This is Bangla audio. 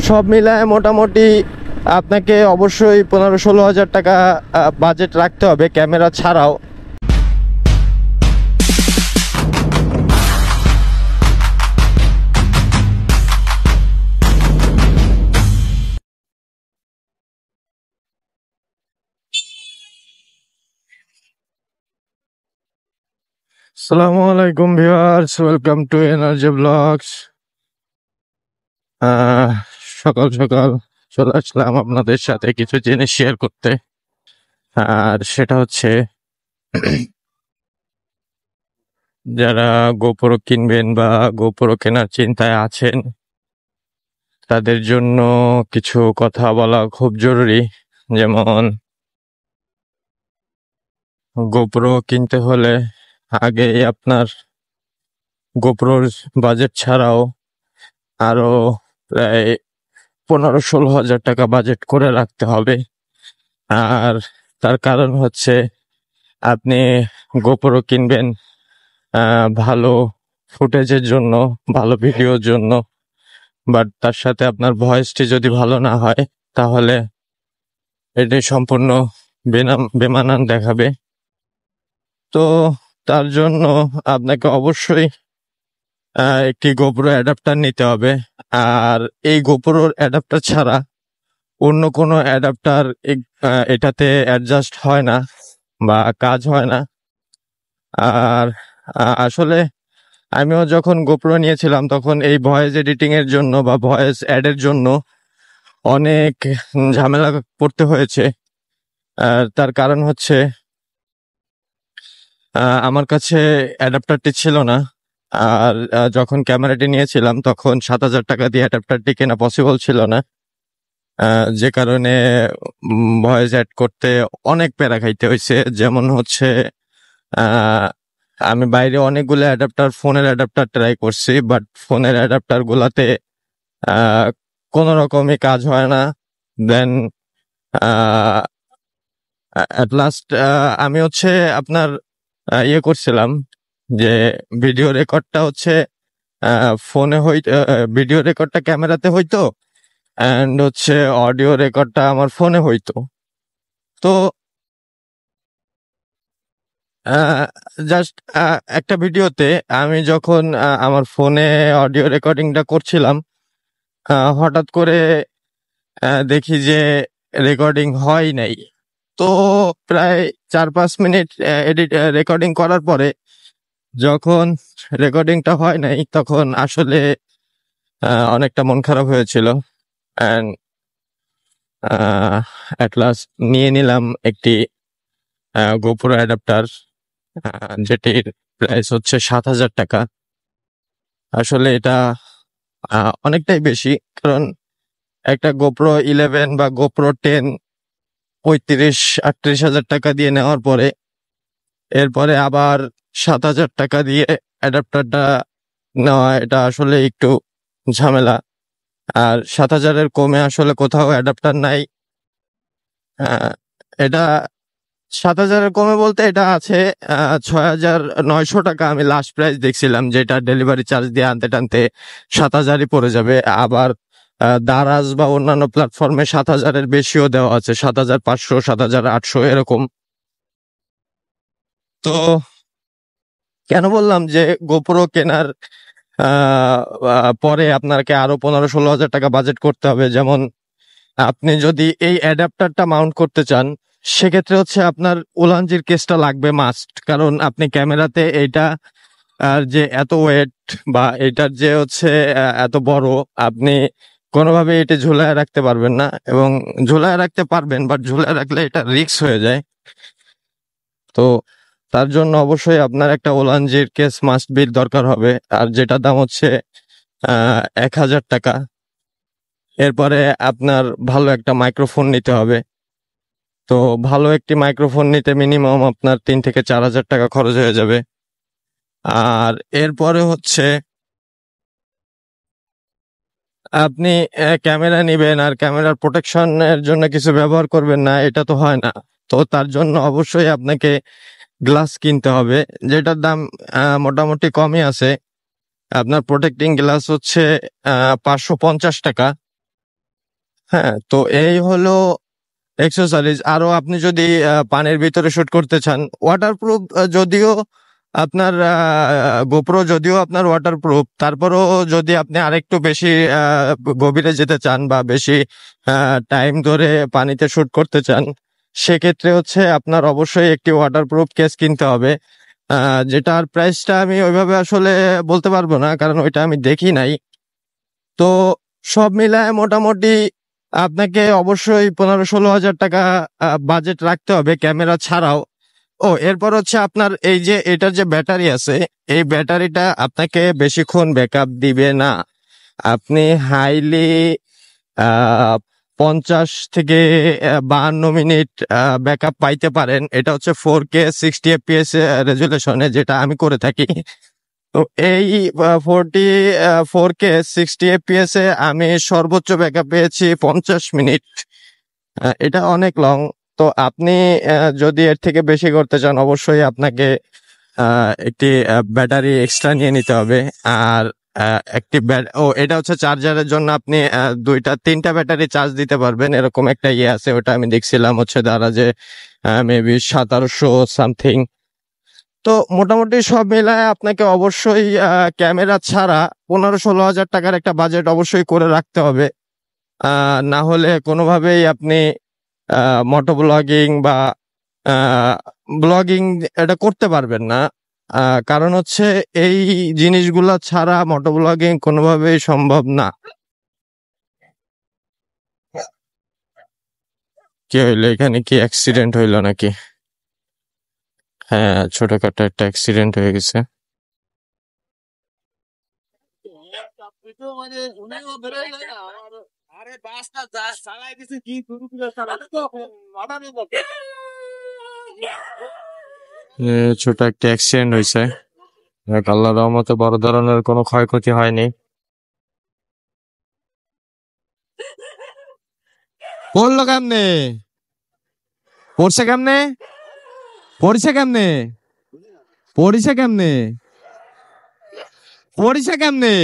সব মিলায় মোটামুটি আপনাকে অবশ্যই 15-16 হাজার টাকা বাজেট রাখতে হবে ক্যামেরা ছাড়াও। আসসালামু আলাইকুম viewers, welcome to energy blogs. সকাল সকাল চলে আসলাম আপনাদের সাথে কিছু জিনিস শেয়ার করতে। আর সেটা হচ্ছে যারা গোপ্রো কিনবেন বা গোপ্রো কেনার চিন্তায় আছেন তাদের জন্য কিছু কথা বলা খুব জরুরি। যেমন গোপ্রো কিনতে হলে আগে আপনার গোপ্রোর বাজেট ছাড়াও আরো প্রায় 15-16 হাজার টাকা বাজেট করে রাখতে হবে। আর তার কারণ হচ্ছে আপনি গোপ্রো কিনবেন ভালো ফুটেজের জন্য, ভালো ভিডিওর জন্য, বাট তার সাথে আপনার ভয়েসটি যদি ভালো না হয় তাহলে এটি সম্পূর্ণ বেমানান দেখাবে। তো তার জন্য আপনাকে অবশ্যই একটি গোপ্রো অ্যাডাপ্টার নিতে হবে। আর এই গোপ্রোর অ্যাডাপ্টার ছাড়া অন্য কোনো অ্যাডাপ্টার এটাতে অ্যাডজাস্ট হয় না বা কাজ হয় না। আর আসলে আমিও যখন গোপ্রো নিয়েছিলাম তখন এই ভয়েস এডিটিং এর জন্য বা ভয়েস অ্যাডের জন্য অনেক ঝামেলা পড়তে হয়েছে। তার কারণ হচ্ছে আমার কাছে অ্যাডাপ্টারটি ছিল না। আর যখন ক্যামেরাটি নিয়েছিলাম তখন 7,000 টাকা দিয়ে অ্যাডাপ্টারটি কেনা পসিবল ছিল না, যে কারণে ভয়েস অ্যাড করতে অনেক প্যারা খাইতে হয়েছে। যেমন হচ্ছে আমি বাইরে অনেকগুলো অ্যাডাপ্টার, ফোনের অ্যাডাপ্টার ট্রাই করছি, বাট ফোনের অ্যাডাপ্টার গুলাতে কোনো রকমই কাজ হয় না। দেন অ্যাট লাস্ট আমি হচ্ছে আপনার ইয়ে করছিলাম যে ভিডিও রেকর্ডটা হচ্ছে ফোনে ভিডিও রেকর্ডটা ক্যামেরাতে হইতো, অ্যান্ড হচ্ছে অডিও রেকর্ডটা আমার ফোনে হইতো। তো জাস্ট একটা ভিডিওতে আমি যখন আমার ফোনে অডিও রেকর্ডিংটা করছিলাম, হঠাৎ করে দেখি যে রেকর্ডিং হয় নাই। তো প্রায় 4-5 মিনিট রেকর্ডিং করার পরে যখন রেকর্ডিংটা হয় নাই তখন আসলে অনেকটা মন খারাপ হয়েছিল। অ্যান্ড অ্যাট লাস্ট নিয়ে নিলাম একটি গোপ্রো অ্যাডাপ্টার, যেটির প্রাইস হচ্ছে 7,000 টাকা। আসলে এটা অনেকটাই বেশি, কারণ একটা গোপ্রো 11 বা গোপ্রো 10 35-38 হাজার টাকা দিয়ে নেওয়ার পরে এরপরে আবার 7,000 টাকা দিয়ে অ্যাডাপ্টারটা নেওয়া, এটা আসলে একটু ঝামেলা। আর 7,000-এর কমে আসলে কোথাও অ্যাডাপ্টার নাই। এটা 7,000-এর কমে বলতে এটা আছে 6,900 টাকা আমি লাস্ট প্রাইস দেখছিলাম, যেটা ডেলিভারি চার্জ দিয়ে আনতে টানতে 7,000-ই পড়ে যাবে। আবার দারাজ বা অন্যান্য প্ল্যাটফর্মে 7,000-এর বেশিও দেওয়া আছে, 7,500, 7,800 এরকম। তো কেন বললাম যে গোপ্রো কেনার পরে আপনাকে আরো 15-16 হাজার টাকা বাজেট করতে হবে। যেমন আপনি যদি এই অ্যাডাপ্টারটা মাউন্ট করতে চান সেক্ষেত্রে হচ্ছে আপনার উলানজির কেসটা লাগবে মাস্ট, কারণ আপনি ক্যামেরাতে এইটা আর যে এত ওয়েট বা এটার যে হচ্ছে এত বড়, আপনি কোনোভাবে এটা ঝুলায় রাখতে পারবেন না। এবং ঝুলায় রাখতে পারবেন, বাট ঝুলায় রাখলে এটা রিস্ক হয়ে যায়। তো তার জন্য অবশ্যই আপনার একটা ওলানজির কেস মাস্ট বির দরকার হবে, আর যেটা দাম হচ্ছে 1,000 টাকা। এরপরে আপনার ভালো একটা মাইক্রোফোন নিতে হবে। তো ভালো একটি মাইক্রোফোন নিতে মিনিমাম আপনার 3,000-4,000 টাকা খরচ হয়ে যাবে। আর এরপরে হচ্ছে আপনি ক্যামেরা নিবেন আর ক্যামেরার প্রোটেকশনের জন্য কিছু ব্যবহার করবেন না, এটা তো হয় না। তো তার জন্য অবশ্যই আপনাকে গ্লাস কিনতে হবে, যেটার দাম মোটামুটি কমই আছে। আপনার প্রোটেক্টিং গ্লাস হচ্ছে 550 টাকা। হ্যাঁ, তো এই হলো এক্সেসরিজ। আরো আপনি যদি পানির ভিতরে শুট করতে চান, ওয়াটারপ্রুফ, যদিও আপনার গোপ্রো যদিও আপনার ওয়াটারপ্রুফ, তারপরও যদি আপনি আরেকটু বেশি গভীরে যেতে চান বা বেশি টাইম ধরে পানিতে শুট করতে চান, সেক্ষেত্রে হচ্ছে আপনার অবশ্যই একটি ওয়াটারপ্রুফ কেস কিনতে হবে। যেটার প্রাইসটা আমি ওইভাবে আসলে বলতে পারবো না, কারণ ওইটা আমি দেখি নাই। তো সব মিলায় মোটামুটি আপনাকে অবশ্যই 15-16 হাজার টাকা বাজেট রাখতে হবে ক্যামেরা ছাড়াও। ও, এরপর হচ্ছে আপনার এই যে এটার যে ব্যাটারি আছে, এই ব্যাটারিটা আপনাকে বেশিক্ষণ ব্যাকআপ দিবে না। আপনি হাইলি 50 থেকে 52 মিনিট ব্যাকআপ পাইতে পারেন। এটা হচ্ছে 4K 60 FPS রেজুলেশনে, যেটা আমি করে থাকি। তো এই 4K 60 FPS এ আমি সর্বোচ্চ ব্যাকআপ পেয়েছি 50 মিনিট। এটা অনেক লং। তো আপনি যদি এর থেকে বেশি করতে চান, অবশ্যই আপনাকে একটি ব্যাটারি এক্সট্রা নিয়ে নিতে হবে। আর একটি এটা হচ্ছে চার্জারের জন্য আপনি 2-3টা ব্যাটারি চার্জ দিতে পারবেন, এরকম একটা ইয়ে আছে। ওটা আমি দেখছিলাম হচ্ছে দারাজে, মেবি 1700 সামথিং। তো মোটামুটি সব মিলায় আপনাকে অবশ্যই ক্যামেরা ছাড়া 15-16 হাজার টাকার একটা বাজেট অবশ্যই করে রাখতে হবে। না হলে কোনোভাবেই আপনি মোটো ব্লগিং বা ব্লগিং এটা করতে পারবেন না। কারণ হচ্ছে এই জিনিসগুলা ছাড়া মোটো ব্লগিং কোনোভাবেই সম্ভব না। কি হইলো এখানে? কি অ্যাক্সিডেন্ট হইলো নাকি? হ্যাঁ, ছোটখাটো একটা অ্যাক্সিডেন্ট হয়ে গেছে। ছোট একটা অ্যাক্সিডেন্ট হয়েছে। আল্লাহর রহমতে বড় ধরনের কোনো ক্ষয়ক্ষতি হয়নি। পড়লো কেমনে? পড়ছে কেমনে? পড়ছে কেমনে? পড়ছে কেমনে? পড়ছে কেমনে?